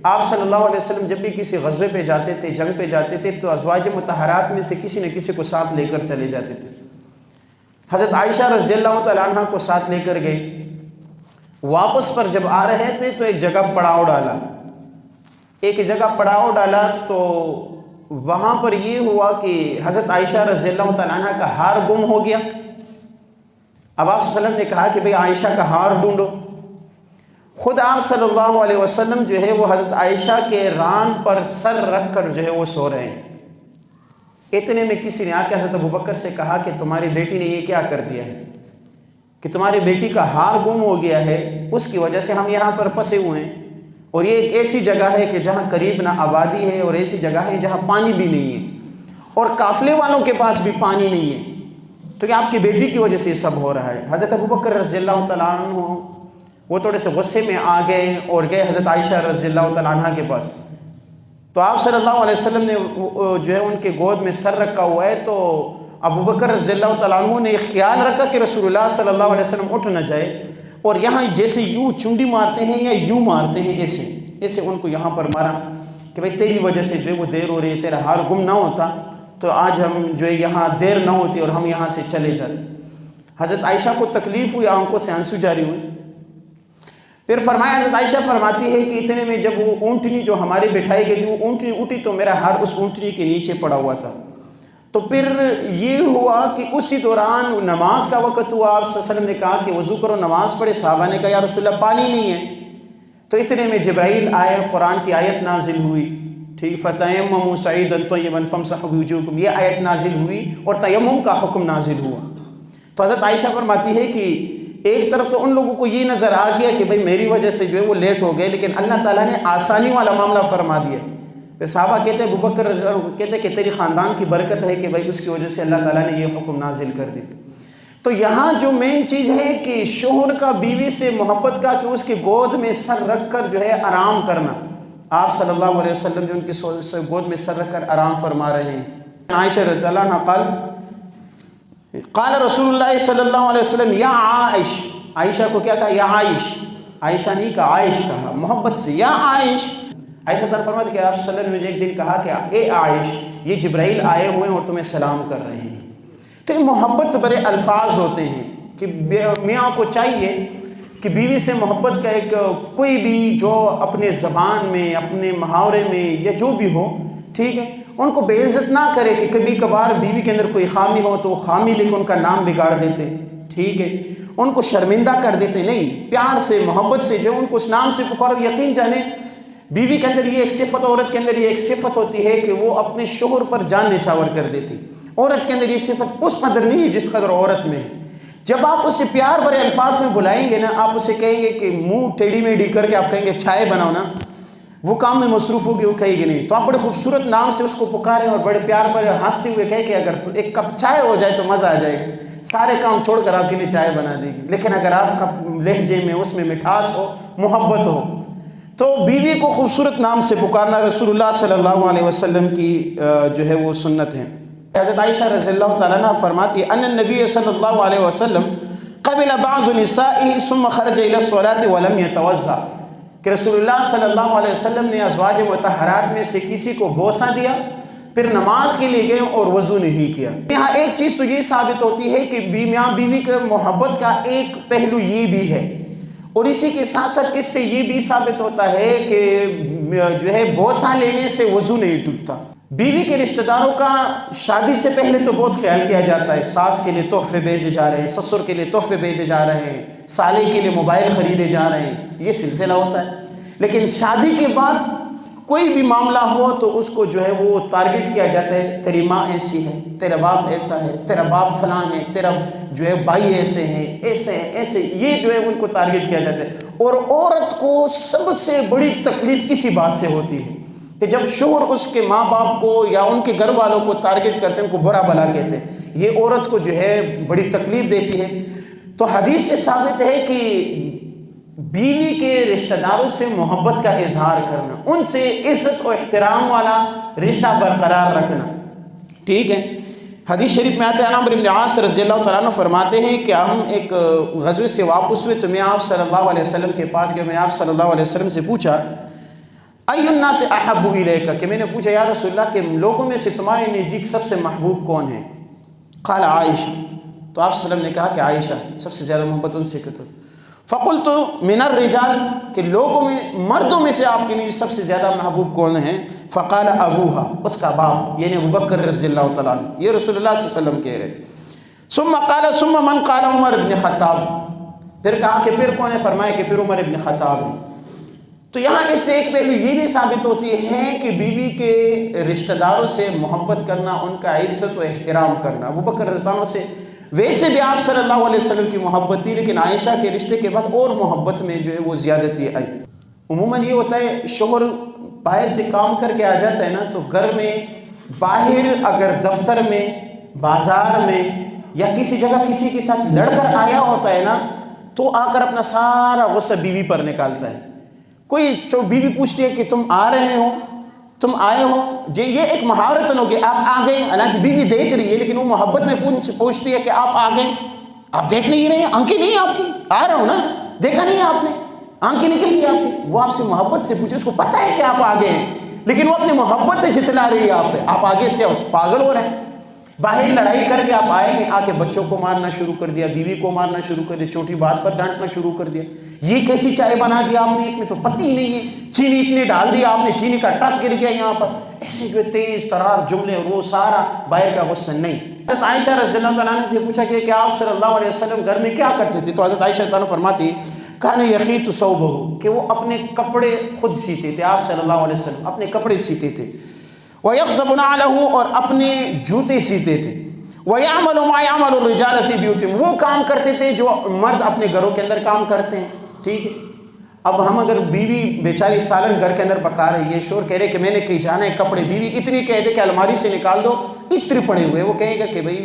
آپ صلی اللہ علیہ وسلم جب بھی کسی غزوے پہ جاتے تھے، جنگ پہ جاتے تھے، تو ازواج مطہرات میں سے کسی نہ کسی کو ساتھ لے کر چلے جاتے تھے۔ حضرت عائشہ رضی اللہ تعالیٰ عنہ کو ساتھ لے کر گئے۔ واپس پر جب آ رہے تھے تو ایک جگہ پڑاؤ ڈالا، تو وہاں پر یہ ہوا کہ حضرت عائشہ رضی اللہ تعالیٰ عنہ کا ہار گم ہو گیا۔ اب آپ صلی اللہ علیہ وسلم نے کہا کہ بھئی عائشہ کا ہار ڈھونڈو۔ خود آپ صلی اللہ علیہ وسلم جو ہے وہ حضرت عائشہ کے ران پر سر رکھ کر جو ہے وہ سو رہے ہیں۔ اتنے میں کسی نے آ کے حضرت ابوبکر سے کہا کہ تمہاری بیٹی نے یہ کیا کر دیا ہے کہ تمہاری بیٹی کا ہار گم ہو گیا ہے، اس کی وجہ سے ہم یہاں پر پھنسے ہوئے ہیں، اور یہ ایک ایسی جگہ ہے کہ جہاں قریب نہ آبادی ہے، اور ایسی جگہ ہے جہاں پانی بھی نہیں ہے، اور قافلے والوں کے پاس بھی پانی نہیں ہے، تو کہ آپ کی بیٹی کی وجہ سے یہ سب ہو رہا ہے۔ حضرت ابوبکر رضی اللہ تعالیٰ عنہ وہ تھوڑے سے غصے میں آ گئے اور گئے حضرت عائشہ رضی اللہ تعالیٰ عنہ کے پاس۔ تو آپ صلی اللہ علیہ وسلم نے جو ہے ان کے گود میں سر رکھا ہوا ہے، تو ابوبکر رضی اللہ تعالیٰ عنہ نے خیال رکھا کہ رسول اللہ صلی اللہ علیہ وسلم اٹھ نہ جائے، اور یہاں جیسے یوں چنڈی مارتے ہیں یا یوں مارتے ہیں، ایسے ان کو یہاں پر مارا کہ بھئی تیری وجہ سے جو ہے وہ دیر ہو رہی ہے، تیرا ہار گم نہ ہوتا تو آج ہم جو ہے یہاں دیر نہ ہوتی اور ہم یہاں سے چلے جاتے۔ حضرت عائشہ کو تکلیف ہوئی، آنکھوں سے آنسو جاری ہوئے۔ پھر فرمایا، حضرت عائشہ فرماتی ہے کہ اتنے میں جب وہ اونٹنی جو ہمارے بٹھائی گئی تھی وہ اونٹنی اٹھی تو میرا ہار اس اونٹنی کے نیچے پڑا ہوا تھا۔ تو پھر یہ ہوا کہ اسی دوران نماز کا وقت ہوا، آپ صلی اللہ علیہ وسلم نے کہا کہ وضو کرو نماز پڑھے، صحابہ نے کہا یا رسول اللہ پانی نہیں ہے۔ تو اتنے میں جبرائیل آئے، قرآن کی آیت نازل ہوئی، ٹھیک، فَتَيَمَّمُوا صَعِيدًا طَيِّبًا فَامْسَحُوا بِوُجُوهِكُمْ، یہ آیت نازل ہوئی اور تیمم کا حکم نازل ہوا۔ تو حضرت عائشہ فرماتی ہے کہ ایک طرف تو ان لوگوں کو یہ نظر آ گیا کہ بھئی میری وجہ سے جو ہے وہ لیٹ ہو گئے، لیکن اللہ تعالیٰ نے آسانی والا معاملہ فرما دیا۔ پھر صحابہ کہتے ہیں، ابوبکر رضی اللہ عنہ کہتے ہیں کہ تیری خاندان کی برکت ہے کہ بھئی اس کی وجہ سے اللہ تعالیٰ نے یہ حکم نازل کر دی۔ تو یہاں جو مین چیز ہے کہ شوہر کا بیوی سے محبت کا، کہ اس کے گود میں سر رکھ کر جو ہے آرام کرنا۔ آپ صلی اللہ علیہ وسلم جو ان کی گود میں سر رکھ کر آرام فرما رہے ہیں۔ عائشہ رضی اللہ عنہ قال رسول اللہ صلی اللہ علیہ وسلم یا عائش، عائشہ کو کیا کہا؟ یا عائش، عائشہ نہیں کہا، عائش کہا محبت سے، یا عائش۔ عائشہ تعالیٰ فرماتے کہ آپ صلی اللہ علیہ وسلم نے مجھے ایک دن کہا کہ اے عائش، یہ جبرائیل آئے ہوئے ہیں اور تمہیں سلام کر رہے ہیں۔ تو یہ محبت بڑے الفاظ ہوتے ہیں کہ میاں کو چاہیے کہ بیوی سے محبت کا ایک کوئی بھی جو اپنے زبان میں، اپنے محاورے میں یا جو بھی ہو، ٹھیک ہے، ان کو بے عزت نہ کرے کہ کبھی کبھار بیوی کے اندر کوئی خامی ہو تو وہ خامی لے کے ان کا نام بگاڑ دیتے، ٹھیک ہے، ان کو شرمندہ کر دیتے نہیں، پیار سے محبت سے جو ان کو اس نام سے پکارو۔ یقین جانے بیوی کے اندر یہ ایک صفت، عورت کے اندر یہ ایک صفت ہوتی ہے کہ وہ اپنے شوہر پر جان نچھاور کر دیتی۔ عورت کے اندر یہ صفت اس قدر نہیں ہے جس قدر عورت میں ہے۔ جب آپ اسے پیار بھرے الفاظ میں بلائیں گے نا، آپ اسے کہیں گے کہ منہ ٹیڑھی میڑھی کر کے آپ کہیں گے چائے بناؤ نا، وہ کام میں مصروف ہوگی، وہ کہے گی نہیں۔ تو آپ بڑے خوبصورت نام سے اس کو پکاریں اور بڑے پیار پر ہنستے ہوئے کہے کہ اگر تو ایک کپ چائے ہو جائے تو مزہ آ جائے گا، سارے کام چھوڑ کر آپ کے لیے چائے بنا دے گی۔ لیکن اگر آپ کا لہجے میں اس میں مٹھاس ہو، محبت ہو، تو بیوی کو خوبصورت نام سے پکارنا رسول اللہ صلی اللہ علیہ وسلم کی جو ہے وہ سنت ہے۔ حضرت عائشہ رضی اللہ تعالیٰ عنہ فرماتی ہے ان النبی صلی اللہ علیہ وسلم قبل بعض نسائه ثم خرج الى الصلاة ولم يتوضا، کہ رسول اللہ صلی اللہ علیہ وسلم نے ازواج مطہرات میں سے کسی کو بوسہ دیا، پھر نماز کے لیے گئے اور وضو نہیں کیا۔ یہاں ایک چیز تو یہ ثابت ہوتی ہے کہ میاں بیوی کے محبت کا ایک پہلو یہ بھی ہے، اور اسی کے ساتھ ساتھ اس سے یہ بھی ثابت ہوتا ہے کہ جو ہے بوسہ لینے سے وضو نہیں ٹوٹتا۔ بیوی کے رشتہ داروں کا شادی سے پہلے تو بہت خیال کیا جاتا ہے، ساس کے لیے تحفے بھیجے جا رہے ہیں، سسر کے لیے تحفے بھیجے جا رہے ہیں، سالے کے لیے موبائل خریدے جا رہے ہیں، یہ سلسلہ ہوتا ہے۔ لیکن شادی کے بعد کوئی بھی معاملہ ہو تو اس کو جو ہے وہ ٹارگٹ کیا جاتا ہے، تیری ماں ایسی ہے، تیرا باپ ایسا ہے، تیرا باپ فلاں ہے، تیرا جو ہے بھائی ایسے ہیں، ایسے ہیں، ایسے، یہ جو ہے ان کو ٹارگٹ کیا جاتا ہے۔ اور عورت کو سب سے بڑی تکلیف اسی بات سے ہوتی ہے کہ جب شوہر اس کے ماں باپ کو یا ان کے گھر والوں کو ٹارگٹ کرتے ہیں، ان کو برا بھلا کہتے ہیں، یہ عورت کو جو ہے بڑی تکلیف دیتی ہے۔ تو حدیث سے ثابت ہے کہ بیوی کے رشتہ داروں سے محبت کا اظہار کرنا، ان سے عزت و احترام والا رشتہ برقرار رکھنا، ٹھیک ہے۔ حدیث شریف میں آتے ہیں عمرو بن عاص رضی اللہ تعالیٰ عنہ فرماتے ہیں کہ ہم ایک غزوے سے واپس ہوئے تو میں آپ صلی اللہ علیہ وسلم کے پاس گئے، میں نے آپ صلی اللہ علیہ وسلم سے پوچھا ای الناس احب الیک، کہ میں نے پوچھا یا رسول اللہ کہ لوگوں میں سے تمہارے نزدیک سب سے محبوب کون ہے؟ قال عائشہ، تو آپ صلی اللہ علیہ وسلم نے کہا کہ عائشہ سب سے زیادہ محبت ان سے کرتے ہو۔ فقلت من الرجال، کہ لوگوں میں مردوں میں سے آپ کے لیے سب سے زیادہ محبوب کون ہیں؟ فقال ابوہا، اس کا باپ یعنی ابوبکر رضی اللہ تعالیٰ عنہ، یہ رسول اللہ صلی اللہ علیہ وسلم کہہ رہے تھے۔ ثم قال ثم من؟ قال عمر بن خطاب، پھر کہا کہ پھر کون ہے؟ فرمایا کہ پھر عمر بن خطاب ہے۔ تو یہاں اس سے ایک پہلو یہ بھی ثابت ہوتی ہے کہ بیوی کے رشتہ داروں سے محبت کرنا، ان کا عزت و احترام کرنا۔ ابوبکر رضی اللہ عنہ سے ویسے بھی آپ صلی اللہ علیہ وسلم کی محبت تھی، لیکن عائشہ کے رشتے کے بعد اور محبت میں جو ہے وہ زیادتی آئی۔ عموماً یہ ہوتا ہے شوہر باہر سے کام کر کے آ جاتا ہے نا، تو گھر میں باہر اگر دفتر میں، بازار میں یا کسی جگہ کسی کے ساتھ لڑ کر آیا ہوتا ہے نا، تو آ کر اپنا سارا غصہ بیوی پر نکالتا ہے۔ کوئی جو بیوی پوچھتی ہے کہ تم آ رہے ہو، تم آئے ہو، یہ ایک مہارت ہوگی، آپ آ گئے، حالانکہ بیوی دیکھ رہی ہے لیکن وہ محبت میں پوچھتی ہے کہ آپ آ گئے، آپ دیکھ نہیں رہے ہیں، آنکھیں نہیں آپ کی، آ رہا ہوں نا، دیکھا نہیں ہے آپ نے، آنکھیں نکل گئی آپ کی۔ وہ آپ سے محبت سے پوچھے، اس کو پتہ ہے کہ آپ آ گئے ہیں، لیکن وہ اپنی محبت جتلا رہی ہے آپ پہ، آپ آگے سے پاگل ہو رہے ہیں۔ باہر لڑائی کر کے آپ آئے ہیں، آ کے بچوں کو مارنا شروع کر دیا، بیوی کو مارنا شروع کر دیا، چھوٹی بات پر ڈانٹنا شروع کر دیا، یہ کیسی چائے بنا دیا آپ نے، اس میں تو پتی نہیں ہے، چینی اتنی ڈال دیا آپ نے، چینی کا ٹک گر گیا یہاں پر، ایسے جو تیز ترار جملے، وہ سارا باہر کا غصہ نہیں۔ حضرت عائشہ رضی اللہ تعالیٰ عنہ سے پوچھا کہ آپ صلی اللہ علیہ وسلم گھر میں کیا کرتے تھے؟ تو حضرت عائشہ تعالیٰ فرماتی کان یخیط ثوبہ، کہ وہ اپنے کپڑے خود سیتے تھے، آپ صلی اللہ علیہ وسلم اپنے کپڑے سیتے تھے، وَيَخْضَبُ نَعْلَهُ، اور اپنے جوتے سیتے تھے، وَيَعْمَلُ مَا يَعْمَلُ الرِّجَالَ فِي بِيُوتِهِمْ، وہ کام کرتے تھے جو مرد اپنے گھروں کے اندر کام کرتے ہیں۔ ٹھیک ہے، اب ہم اگر بیوی بیچاری سالن گھر کے اندر پکا رہی ہے، شوہر کہہ رہے کہ میں نے کہیں جانا ہے، کپڑے، بیوی اتنی کہہ دے کہ الماری سے نکال دو، استری پڑے ہوئے، وہ کہے گا کہ بھئی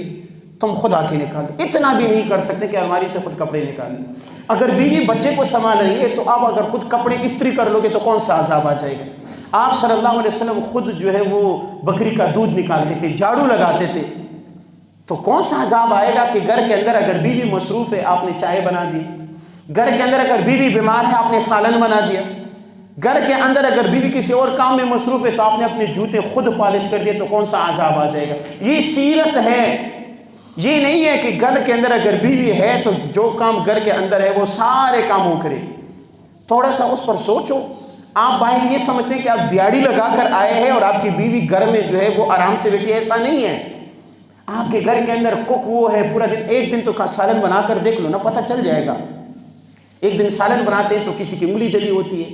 تم خود آ کے نکال دو، اتنا بھی نہیں کر سکتے کہ الماری سے خود کپڑے نکال لیں۔ اگر بیوی بچے کو سنبھال رہی ہے تو آپ اگر خود کپڑے استری کر لو گے تو کون سا عذاب آ جائے گا؟ آپ صلی اللہ علیہ وسلم خود جو ہے وہ بکری کا دودھ نکالتے تھے، جھاڑو لگاتے تھے، تو کون سا عذاب آئے گا کہ گھر کے اندر اگر بیوی مصروف ہے آپ نے چائے بنا دی، گھر کے اندر اگر بیوی بیمار ہے آپ نے سالن بنا دیا، گھر کے اندر اگر بیوی کسی اور کام میں مصروف ہے تو آپ نے اپنے جوتے خود پالش کر دیے، تو کون سا عذاب آ جائے گا؟ یہ سیرت ہے، یہ نہیں ہے کہ گھر کے اندر اگر بیوی ہے تو جو کام گھر کے اندر ہے وہ سارے کاموں کرے۔ تھوڑا سا اس پر سوچو۔ آپ باہر یہ سمجھتے ہیں کہ آپ دیاڑی لگا کر آئے ہیں اور آپ کی بیوی گھر میں جو ہے وہ آرام سے بیٹھی ہے، ایسا نہیں ہے۔ آپ کے گھر کے اندر کک وہ ہے پورا دن، ایک دن تو سالن بنا کر دیکھ لو نا، پتہ چل جائے گا۔ ایک دن سالن بناتے ہیں تو کسی کی انگلی جلی ہوتی ہے،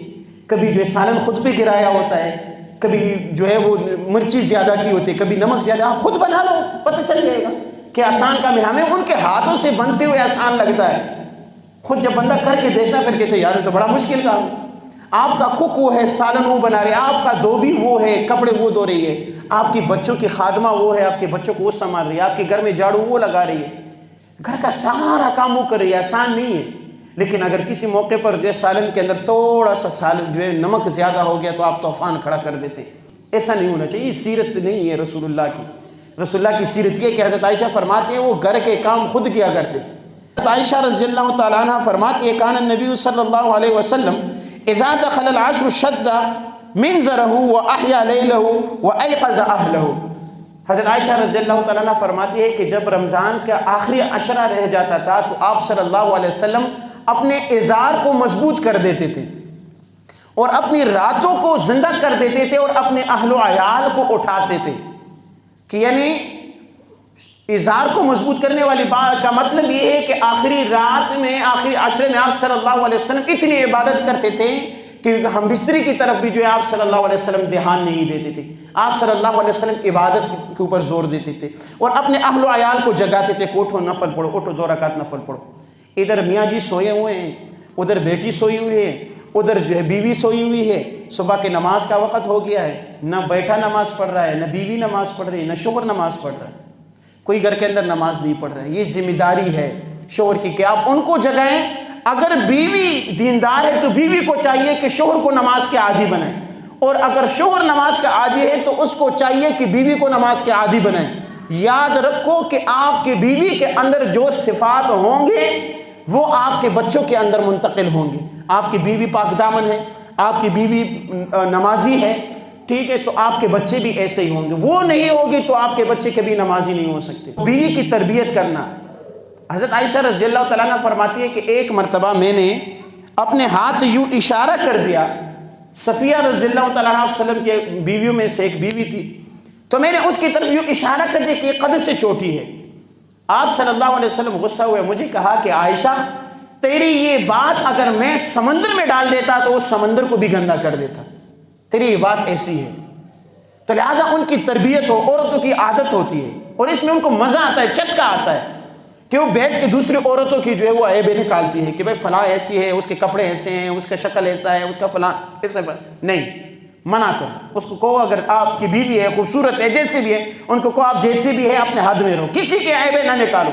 کبھی جو ہے سالن خود پہ گرایا ہوتا ہے، کبھی جو ہے وہ مرچی زیادہ کی ہوتی ہے، کبھی نمک زیادہ، آپ خود بنا لو، پتہ چل جائے گا کہ آسان کام ہے۔ ہمیں ان کے ہاتھوں سے بنتے ہوئے آسان لگتا ہے، خود جب بندہ کر کے دیتا پھر کہتے ہیں یار تو بڑا مشکل کام ہے۔ آپ کا کک وہ ہے، سالن وہ بنا رہے، آپ کا دھوبی وہ ہے، کپڑے وہ دھو رہی ہے، آپ کی بچوں کی خادمہ وہ ہے، آپ کے بچوں کو وہ سنبھال رہی ہے، آپ کے گھر میں جھاڑو وہ لگا رہی ہے، گھر کا سارا کام وہ کر رہی ہے، آسان نہیں ہے۔ لیکن اگر کسی موقع پر جو ہے سالن کے اندر تھوڑا سا سالن جو ہے نمک زیادہ ہو گیا تو آپ طوفان کھڑا کر دیتے، ایسا نہیں ہونا چاہیے، یہ سیرت نہیں ہے رسول اللہ کی۔ رسول اللہ کی سیرت یہ کہ حضرت عائشہ فرماتی ہیں وہ گھر کے کام خود کیا کرتے تھے۔ حضرت عائشہ رضی اللہ تعالیٰ عنہ فرماتی ہے کان النبی صلی اللہ علیہ وسلم اذا دخل العشر شد منزرہ واحیا لیلہ وایقظ اہلہ۔ حضرت عائشہ رضی اللہ تعالیٰ عنہ فرماتی ہے کہ جب رمضان کا آخری عشرہ رہ جاتا تھا تو آپ صلی اللہ علیہ وسلم اپنے ازار کو مضبوط کر دیتے تھے اور اپنی راتوں کو زندہ کر دیتے تھے اور اپنے اہل و عیال کو اٹھاتے تھے، کہ یعنی ازار کو مضبوط کرنے والی بات کا مطلب یہ ہے کہ آخری رات میں، آخری عشرے میں آپ صلی اللہ علیہ وسلم اتنی عبادت کرتے تھے کہ ہم بستری کی طرف بھی جو ہے آپ صلی اللہ علیہ وسلم دھیان نہیں دیتے تھے، آپ صلی اللہ علیہ وسلم عبادت کے اوپر زور دیتے تھے اور اپنے اہل و عیال کو جگاتے تھے کہ اٹھو نفل پڑھو، اٹھو 2 رکعت نفل پڑھو۔ ادھر میاں جی سوئے ہوئے ہیں، ادھر بیٹی سوئی ہوئی ہے، ادھر جو ہے بیوی سوئی ہوئی ہے، صبح کے نماز کا وقت ہو گیا ہے، نہ بیٹا نماز پڑھ رہا ہے، نہ بیوی نماز پڑھ رہی ہے، نہ شوہر نماز پڑھ رہا ہے، کوئی گھر کے اندر نماز نہیں پڑھ رہا ہے۔ یہ ذمہ داری ہے شوہر کی کہ آپ ان کو جگائیں۔ اگر بیوی دیندار ہے تو بیوی کو چاہیے کہ شوہر کو نماز کے عادی بنائیں، اور اگر شوہر نماز کا عادی ہے تو اس کو چاہیے کہ بیوی کو نماز کے عادی بنائیں۔ یاد رکھو کہ آپ کے بیوی کے اندر جو صفات ہوں گے وہ آپ کے بچوں کے اندر منتقل ہوں گے۔ آپ کی بیوی پاک دامن ہے، آپ کی بیوی نمازی ہے، ٹھیک ہے، تو آپ کے بچے بھی ایسے ہی ہوں گے، وہ نہیں ہوگی تو آپ کے بچے کبھی نمازی نہیں ہو سکتے۔ بیوی کی تربیت کرنا، حضرت عائشہ رضی اللہ تعالیٰ عنہ فرماتی ہے کہ ایک مرتبہ میں نے اپنے ہاتھ سے یوں اشارہ کر دیا، صفیہ رضی اللہ تعالیٰ عنہ وسلم کے بیویوں میں سے ایک بیوی تھی، تو میں نے اس کی طرف یوں اشارہ کر دیا کہ یہ قد سے چھوٹی ہے۔ آپ صلی اللہ علیہ وسلم غصہ ہوئے، مجھے کہا کہ عائشہ تیری یہ بات اگر میں سمندر میں ڈال دیتا تو اس سمندر کو بھی گندا کر دیتا، تیری یہ بات ایسی ہے۔ تو لہٰذا ان کی تربیت ہو، عورتوں کی عادت ہوتی ہے، اور اس میں ان کو مزہ آتا ہے، چسکا آتا ہے کہ وہ بیٹھ کے دوسری عورتوں کی جو ہے وہ عیبیں نکالتی ہے کہ بھائی فلاں ایسی ہے، اس کے کپڑے ایسے ہیں، اس کا شکل ایسا ہے، اس کا فلاں ایسا۔ نہیں، منع کرو، اس کو کہو اگر آپ کی بیوی ہے، خوبصورت ہے، جیسے بھی ہے، ان کو کہو آپ جیسے بھی ہے اپنے حد میں رہو، کسی کے عیبیں نہ نکالو۔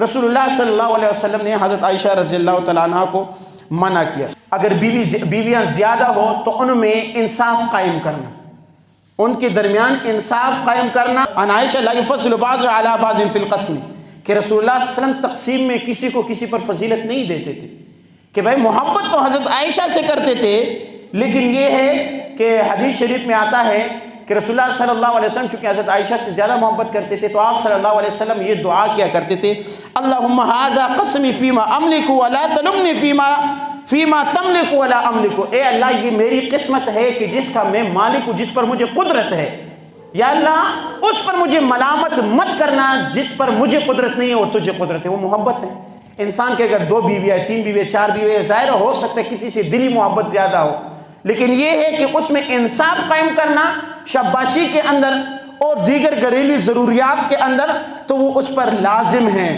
رسول اللہ صلی اللہ علیہ وسلم نے حضرت عائشہ رضی اللہ تعالیٰ عنہ کو منع کیا۔ اگر بیویاں زیادہ ہو تو ان میں انصاف قائم کرنا، ان کے درمیان انصاف قائم کرنا۔ عن عائشہ لا يفضل بعض على بعض في القسم، کہ رسول اللہ صلی اللہ علیہ وسلم تقسیم میں کسی کو کسی پر فضیلت نہیں دیتے تھے، کہ بھائی محبت تو حضرت عائشہ سے کرتے تھے، لیکن یہ ہے کہ حدیث شریف میں آتا ہے کہ رسول اللہ صلی اللہ علیہ وسلم چونکہ حضرت عائشہ سے زیادہ محبت کرتے تھے تو آپ صلی اللہ علیہ وسلم یہ دعا کیا کرتے تھے، اللہم ھذا قسمی فیما املک ولا تلمنی فیما تملک ولا املک، اے اللہ یہ میری قسمت ہے کہ جس کا میں مالک ہوں، جس پر مجھے قدرت ہے، یا اللہ اس پر مجھے ملامت مت کرنا جس پر مجھے قدرت نہیں ہے اور تجھے قدرت ہے۔ وہ محبت ہے۔ انسان کے اگر 2 بیویاں 3 بیویاں 4 بیویاں، ظاہر ہو سکتا ہے کسی سے دلی محبت زیادہ ہو، لیکن یہ ہے کہ اس میں انصاف قائم کرنا شاباشی کے اندر اور دیگر گھریلو ضروریات کے اندر، تو وہ اس پر لازم ہے۔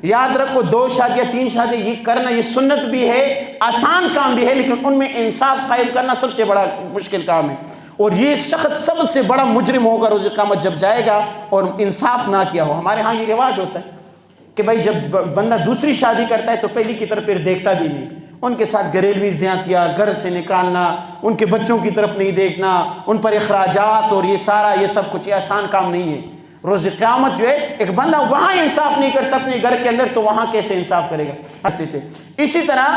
یاد رکھو 2 شادیاں 3 شادیاں یہ کرنا یہ سنت بھی ہے، آسان کام بھی ہے، لیکن ان میں انصاف قائم کرنا سب سے بڑا مشکل کام ہے، اور یہ شخص سب سے بڑا مجرم ہوگا روز قیامت جب جائے گا اور انصاف نہ کیا ہو۔ ہمارے ہاں یہ رواج ہوتا ہے کہ بھائی جب بندہ دوسری شادی کرتا ہے تو پہلی کی طرف پھر دیکھتا بھی نہیں، ان کے ساتھ گھریلوی زیادتیاں، گھر سے نکالنا، ان کے بچوں کی طرف نہیں دیکھنا، ان پر اخراجات اور یہ سارا یہ سب کچھ، یہ آسان کام نہیں ہے۔ روز قیامت جو ہے ایک بندہ وہاں انصاف نہیں کر سکتے گھر کے اندر، تو وہاں کیسے انصاف کرے گا؟ اسی طرح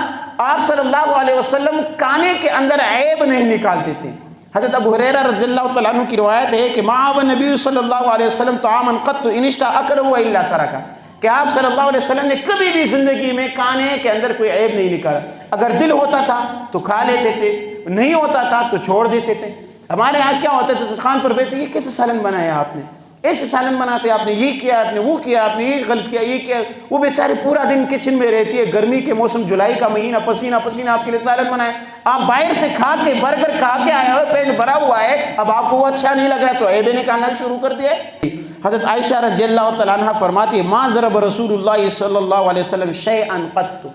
آپ صلی اللہ علیہ وسلم کانے کے اندر عیب نہیں نکالتے تھے۔ حضرت ابو ہریرہ رضی اللہ تعالیٰ عنہ کی روایت ہے کہ ما نبی صلی اللہ علیہ وسلم طعاما قط ان اشتهى اکلہ الا ترکہ، کہ آپ صلی اللہ علیہ وسلم نے کبھی بھی زندگی میں کانے کے اندر کوئی عیب نہیں نکالا، اگر دل ہوتا تھا تو کھا لیتے تھے، نہیں ہوتا تھا تو چھوڑ دیتے تھے۔ ہمارے ہاں کیا ہوتا ہے دسترخوان پر بیٹھے، یہ کیسے سالن بنایا آپ نے، ایسے سالن بناتے آپ نے، یہ کیا آپ نے، وہ کیا آپ نے، یہ غلط کیا، یہ کیا۔ وہ بیچارے پورا دن کچن میں رہتی ہے، گرمی کے موسم جولائی کا مہینہ، پسینہ پسینہ آپ کے لیے سالن بنائے، آپ باہر سے کھا کے برگر کھا کے آئے ہوئے، پیٹ بھرا ہوا ہے، اب آپ کو وہ اچھا نہیں لگ رہا تو عیبیں نکالنا شروع کر دیا ہے۔ حضرت عائشہ رضی اللہ تعالیٰ عنہ فرماتی ہے ما ضرب رسول اللہ صلی اللہ علیہ وسلم شیئا قط،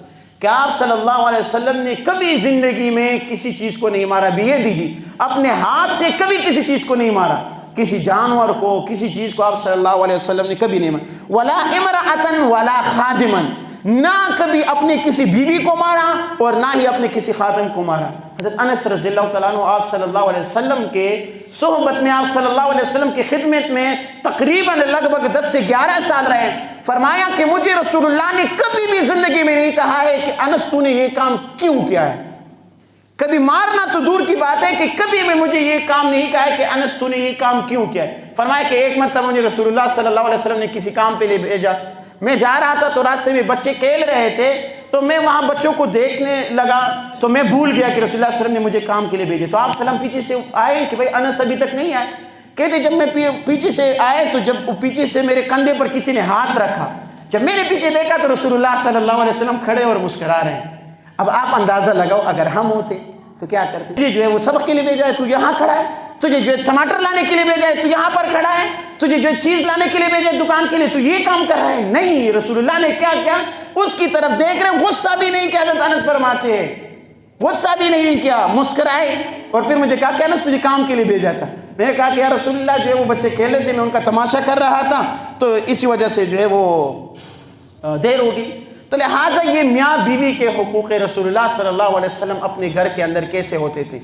کہ آپ صلی اللہ علیہ وسلم نے کبھی زندگی میں کسی چیز کو نہیں مارا، بیدہ، اپنے ہاتھ سے کبھی کسی چیز کو نہیں مارا، کسی جانور کو، کسی چیز کو آپ صلی اللہ علیہ وسلم نے کبھی نہیں مارا۔ ولا امرأۃ ولا خادما، نہ کبھی اپنے کسی بیوی کو مارا اور نہ ہی اپنے کسی خادم کو مارا۔ حضرت انس رضی اللہ تعالیٰ عنہ آپ صلی اللہ علیہ وسلم کے صحبت میں، آپ صلی اللہ علیہ وسلم کی خدمت میں تقریباً لگ بھگ 10 سے 11 سال رہے، فرمایا کہ مجھے رسول اللہ نے کبھی بھی زندگی میں نہیں کہا ہے کہ انس تو نے یہ کام کیوں کیا ہے، کبھی مارنا تو دور کی بات ہے کہ کبھی میں مجھے یہ کام نہیں کہا ہے کہ انس تو نے یہ کام کیوں کیا ہے۔ فرمایا کہ ایک مرتبہ مجھے رسول اللہ صلی اللہ علیہ وسلم نے کسی کام پہ لے بھیجا، میں جا رہا تھا تو راستے میں بچے کھیل رہے تھے، تو میں وہاں بچوں کو دیکھنے لگا تو میں بھول گیا کہ رسول اللہ صلی اللہ علیہ وسلم نے مجھے کام کے لیے بھیجے۔ تو آپ سلام پیچھے سے آئے کہ بھائی انس ابھی تک نہیں آئے، کہتے جب میں پیچھے سے آئے تو جب پیچھے سے میرے کندھے پر کسی نے ہاتھ رکھا، جب میرے پیچھے دیکھا تو رسول اللہ صلی اللہ علیہ وسلم کھڑے اور مسکرا رہے ہیں۔ اب آپ اندازہ لگاؤ اگر ہم ہوتے تو کیا کرتے؟ تجھے جو ہے وہ سبق کے لیے بھیجا ہے تو یہاں کھڑا ہے، تجھے جو ہے ٹماٹر لانے کے لیے بھیجا ہے تو یہاں پر کھڑا ہے، تجھے جو ہے چیز لانے کے لیے بھیجا ہے دکان کے لیے تو یہ کام کر رہا ہے۔ نہیں، رسول اللہ نے کیا کیا، اس کی طرف دیکھ رہے ہیں، غصہ بھی نہیں کیا، حضرت انس فرماتے ہیں غصہ بھی نہیں کیا، مسکرائے اور پھر مجھے کہا کہ انس تجھے کام کے لیے بھیجا تھا۔ میں نے کہا کہ یا رسول اللہ جو ہے وہ بچے کھیل رہے تھے، میں ان کا تماشا کر رہا تھا تو اسی وجہ سے جو ہے وہ دیر ہوگی۔ تو لہٰذا یہ میاں بیوی کے حقوق رسول اللہ صلی اللہ علیہ وسلم اپنے گھر کے اندر کیسے ہوتے تھے،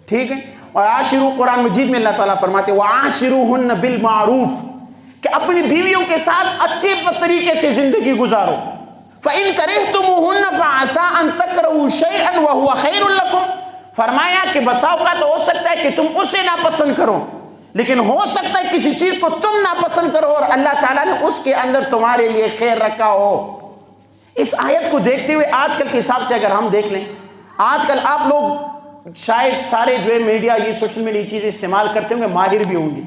ٹھیک ہے۔ اور عاشرو، قرآن مجید میں اللہ تعالیٰ فرماتے وَعَاشِرُوهُنَّ بِالْمَعْرُوفِ، کہ اپنی بیویوں کے ساتھ اچھے طریقے سے زندگی گزارو۔ فَإِن كَرِهْتُمُوهُنَّ فَعَسَىٰ أَن تَكْرَهُوا شَيْئًا وَهُوَ خَيْرٌ لَكُمْ، فرمایا کہ بسا اوقات ہو سکتا ہے کہ تم اسے ناپسند کرو، لیکن ہو سکتا ہے کسی چیز کو تم ناپسند کرو اور اللہ تعالیٰ نے اس کے اندر تمہارے لیے خیر رکھا ہو۔ اس آیت کو دیکھتے ہوئے آج کل کے حساب سے اگر ہم دیکھ لیں، آج کل آپ لوگ شاید سارے جو ہے میڈیا، یہ سوشل میڈیا چیزیں استعمال کرتے ہوں گے، ماہر بھی ہوں گے۔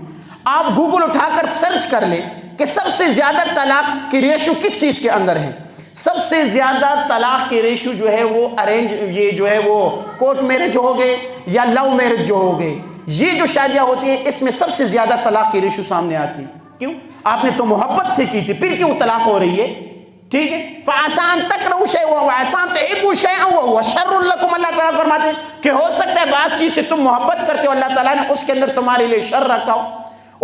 آپ گوگل اٹھا کر سرچ کر لیں کہ سب سے زیادہ طلاق کی ریشو کس چیز کے اندر ہے۔ سب سے زیادہ طلاق کی ریشو جو ہے وہ یہ جو ہے وہ کورٹ میرج ہو گئے یا لو میرج جو ہو گئے، یہ جو شادیاں ہوتی ہیں اس میں سب سے زیادہ طلاق کی ریشو سامنے آتی ہے۔ کیوں؟ آپ نے تو محبت سے کی تھی، پھر کیوں طلاق ہو رہی ہے؟ ٹھیک ہے، فَعَسَىٰ أَن تَكْرَهُوا شَيْئًا وَعَسَىٰ أَن تُحِبُّوا شَيْئًا وَهُوَ شَرٌّ لَكُمْ۔ اللہ تعالیٰ فرماتے ہیں کہ ہو سکتا ہے بعض چیز سے تم محبت کرتے ہو، اللہ تعالیٰ نے اس کے اندر تمہارے لیے شر رکھا ہو۔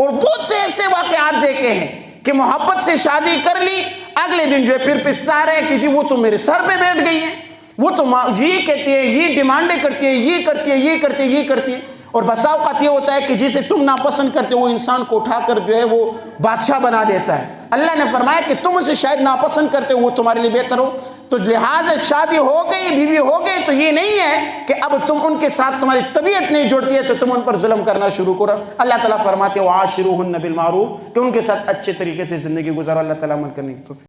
اور بہت سے ایسے واقعات دیکھے ہیں کہ محبت سے شادی کر لی، اگلے دن جو ہے پھر پچھتا رہے کہ جی وہ تو میرے سر پہ بیٹھ گئی ہے، وہ تو یہ کہتی ہے، یہ ڈیمانڈیں کرتی ہے، یہ کرتی ہے، یہ کرتی ہے، یہ کرتی ہے۔ اور بسا اوقات یہ ہوتا ہے کہ جسے تم ناپسند کرتے ہو وہ انسان کو اٹھا کر جو ہے وہ بادشاہ بنا دیتا ہے۔ اللہ نے فرمایا کہ تم اسے شاید ناپسند کرتے ہو، وہ تمہارے لیے بہتر ہو۔ تو لہٰذا شادی ہو گئی، بیوی ہو گئی، تو یہ نہیں ہے کہ اب تم ان کے ساتھ تمہاری طبیعت نہیں جڑتی ہے تو تم ان پر ظلم کرنا شروع کرو۔ اللہ تعالیٰ فرماتے ہیں وَعَاشِرُوهُنَّ بِالْمَعْرُوفِ، کہ ان کے ساتھ اچھے طریقے سے زندگی گزارو۔ اللہ تعالیٰ عمل کرنے کی توفیق